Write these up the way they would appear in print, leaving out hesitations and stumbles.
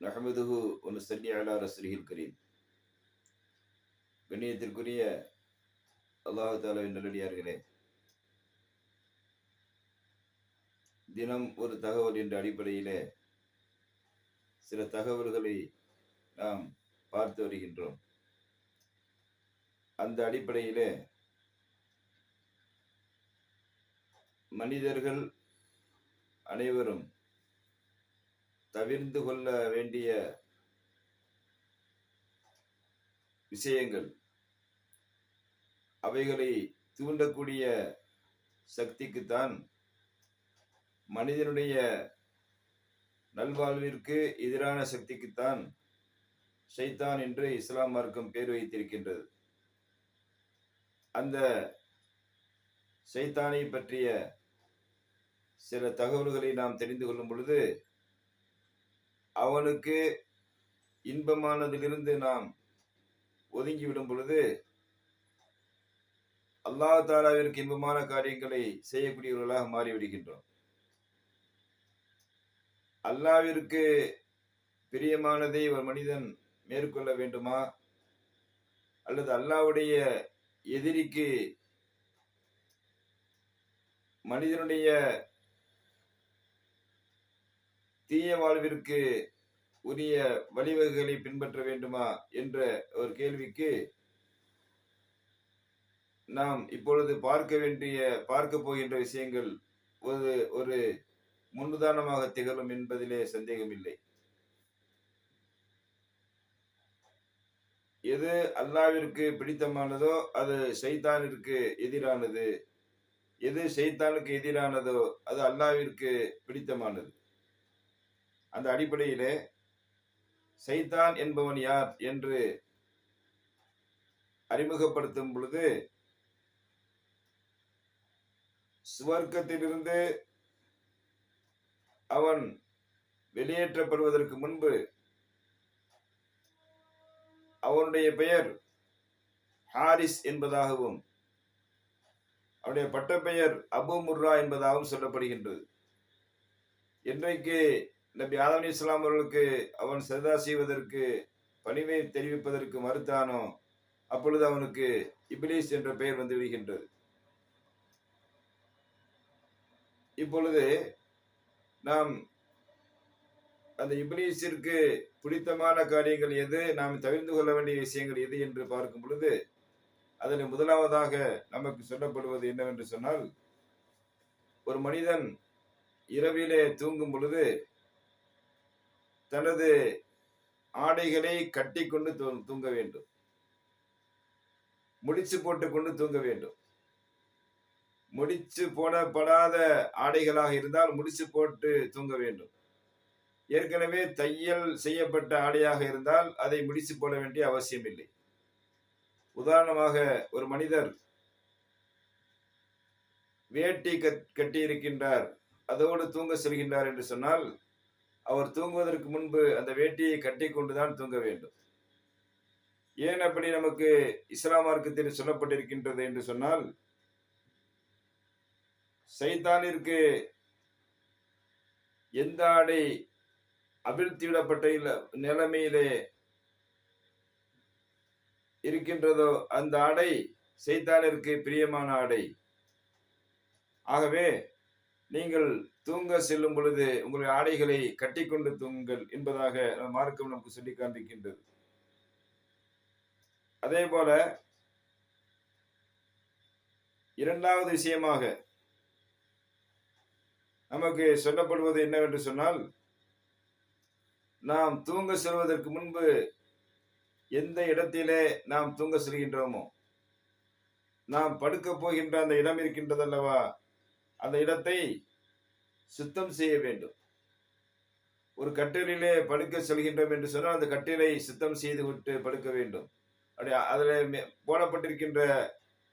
நஹ்மதுஹு வ நுஸல்லி அலா ரசூலிஹில் கரீம். கண்ணியத்திற்குரிய அல்லாஹ் தஆலாவின் நல்லடியார்களே, தினம் ஒரு தகவல் என்ற அடிப்படையிலே சில தகவல்களை நாம் பார்த்து வருகின்றோம். அந்த அடிப்படையிலே மனிதர்கள் அனைவரும் தவிர்ந்து கொள்ள வேண்டிய விஷயங்கள், அவைகளை தூண்டக்கூடிய சக்திக்குத்தான், மனிதனுடைய நல்வாழ்விற்கு எதிரான சக்திக்குத்தான் ஷைத்தான் என்று இஸ்லாம் மார்க்கம் பேர் வைத்திருக்கின்றது. அந்த ஷைத்தானை பற்றிய சில தகவல்களை நாம் தெரிந்து கொள்ளும் பொழுது, அவனுக்கு இன்பமானதிலிருந்து நாம் ஒதுங்கிவிடும் பொழுது, அல்லாஹ் தஆலாவிற்கு இன்பமான காரியங்களை செய்யக்கூடியவர்களாக மாறிவிடுகின்றோம். அல்லாஹ்விற்கு பிரியமானதை ஒரு மனிதன் மேற்கொள்ள வேண்டுமா, அல்லது அல்லாஹ்வுடைய எதிரிக்கு மனிதனுடைய தீய வாழ்விற்கு உரிய வழிவகைகளை பின்பற்ற வேண்டுமா என்ற ஒரு கேள்விக்கு நாம் இப்பொழுது பார்க்க போகின்ற விஷயங்கள் ஒரு முன்னுதாரணமாக திகழும் என்பதிலே சந்தேகமில்லை. எது அல்லாஹ்விற்கு பிடித்தமானதோ அது ஷைத்தானிற்கு எதிரானது, எது ஷைத்தானுக்கு எதிரானதோ அது அல்லாஹ்விற்கு பிடித்தமானது. அந்த அடிப்படையிலே ஷைத்தான் என்பவன் யார் என்று அறிமுகப்படுத்தும் பொழுது, சுவர்க்கத்திலிருந்து அவன் வெளியேற்றப்படுவதற்கு முன்பு அவனுடைய பெயர் ஹாரிஸ் என்பதாகவும், அவனுடைய பட்டப்பெயர் அபு முர்ரா என்பதாகவும் சொல்லப்படுகின்றது. இன்றைக்கு நபி ஆதம் அலைஹிஸ்ஸலாம் அவர்களுக்கு அவன் சஜதா செய்வதற்கு, பணிவை தெரிவிப்பதற்கு மறுத்தானோ, அப்பொழுது அவனுக்கு இப்லீஸ் என்ற பெயர் வந்து விடுகின்றது. இப்பொழுது நாம் அந்த இப்லீஸிற்கு பிடித்தமான காரியங்கள் எது, நாம் தவிர்த்து கொள்ள வேண்டிய விஷயங்கள் எது என்று பார்க்கும் பொழுது, அதில் முதலாவதாக நமக்கு சொல்லப்படுவது என்னவென்று சொன்னால், ஒரு மனிதன் இரவிலே தூங்கும் பொழுது தனது ஆடைகளை கட்டி கொண்டு தூங்க வேண்டும், முடிச்சு போட்டுக் கொண்டு தூங்க வேண்டும். முடிச்சு போடப்படாத ஆடைகளாக இருந்தால் முடிச்சு போட்டு தூங்க வேண்டும். ஏற்கனவே தையல் செய்யப்பட்ட ஆடையாக இருந்தால் அதை முடிச்சு போட வேண்டிய அவசியம் இல்லை. உதாரணமாக, ஒரு மனிதர் வேட்டி கட்டி இருக்கின்றார், அதோடு தூங்க செல்கின்றார் என்று சொன்னால், அவர் தூங்குவதற்கு முன்பு அந்த வேட்டியை கட்டி கொண்டுதான் தூங்க வேண்டும். ஏன் அப்படி நமக்கு இஸ்லாம் மார்க்கத்தில் சொல்லப்பட்டிருக்கின்றது என்று சொன்னால், ஷைத்தானிற்கு எந்த ஆடை அவிழ்த்திவிடப்பட்ட நிலைமையிலே இருக்கின்றதோ அந்த ஆடை ஷைத்தானிற்கு பிரியமான ஆடை. ஆகவே நீங்கள் தூங்க செல்லும் பொழுது உங்களுடைய ஆடைகளை கட்டிக்கொண்டு தூங்குங்கள் என்பதாக மார்க்கம் நமக்கு சொல்லி காண்பிக்கின்றது. அதே போல இரண்டாவது விஷயமாக நமக்கு சொல்லப்படுவது என்னவென்று சொன்னால், நாம் தூங்க செல்வதற்கு முன்பு எந்த இடத்திலே நாம் தூங்க செல்கின்றோமோ, நாம் படுக்க போகின்ற அந்த இடம் இருக்கின்றது அல்லவா, அந்த இடத்தை சுத்தம் செய்ய வேண்டும். ஒரு கட்டிலே படுக்க செல்கின்றோம் என்று சொன்னால் அந்த கட்டிலை சுத்தம் செய்து விட்டு படுக்க வேண்டும். அதில் போடப்பட்டிருக்கின்ற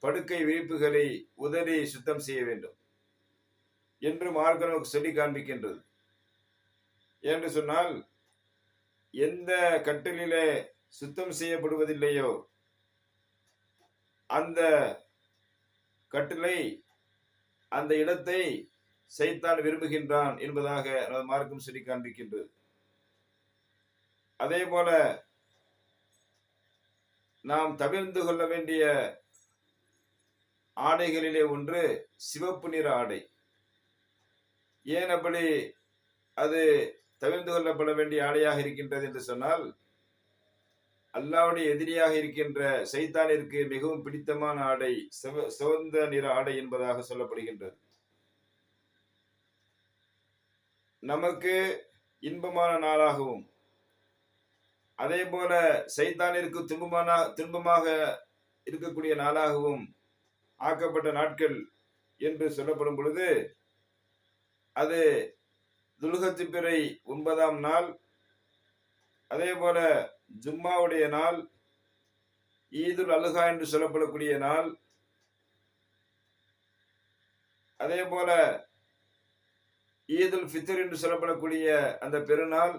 படுக்கை விரிப்புகளை உதறி சுத்தம் செய்ய வேண்டும் என்று மார்க்கம் நமக்கு சொல்லி காண்பிக்கின்றது. என்று சொன்னால், எந்த கட்டிலே சுத்தம் செய்யப்படுவதில்லையோ அந்த கட்டிலை, அந்த இடத்தை ஷைத்தான் விரும்புகின்றான் என்பதாக மார்க்கம் சொல்லி காண்பிக்கின்றது. அதே போல நாம் தவிர்ந்து கொள்ள வேண்டிய ஆடைகளிலே ஒன்று சிவப்பு நிற ஆடை. ஏன் அப்படி அது தவிர்த்து கொள்ளப்பட வேண்டிய ஆடையாக இருக்கின்றது என்று சொன்னால், அல்லாஹ்வுடைய எதிரியாக இருக்கின்ற சைத்தானிற்கு மிகவும் பிடித்தமான ஆடை சிவந்த நிற ஆடை என்பதாக சொல்லப்படுகின்றது. நமக்கு இன்பமான நாளாகவும், அதே போல சைத்தானிற்கு துன்பமாக இருக்கக்கூடிய நாளாகவும் ஆக்கப்பட்ட நாட்கள் என்று சொல்லப்படும் பொழுது, அது துல்ஹஜ் பிறை 9ஆம் நாள், அதே போல ஜும்மாவுடைய நாள், ஈதுல் அல்ஹா என்று சொல்லப்படக்கூடிய நாள், அதே போல ஈதுல் ஃபித்ர் என்று சொல்லப்படக்கூடிய அந்த பெருநாள்,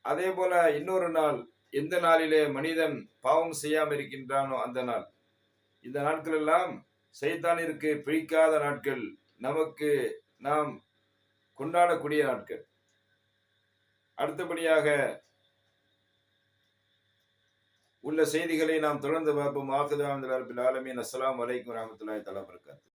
அதே போல இன்னொரு நாள், எந்த நாளிலே மனிதன் பாவம் செய்யாமல் இருக்கின்றானோ அந்த நாள். இந்த நாட்கள் எல்லாம் சைத்தானிற்கு பிடிக்காத நாட்கள், நமக்கு நாம் கொண்டாடக்கூடிய நாட்கள். அடுத்தபடியாக உள்ள செய்திகளை நாம் தொடர்ந்து பார்ப்போம். ஆகிரு தாவானா அல்ஹம்துலில்லாஹி ரப்பில் ஆலமீன். அஸ்ஸலாமு அலைக்கும் வரஹ்மத்துல்லாஹி தஆலா வபரகாத்துஹு.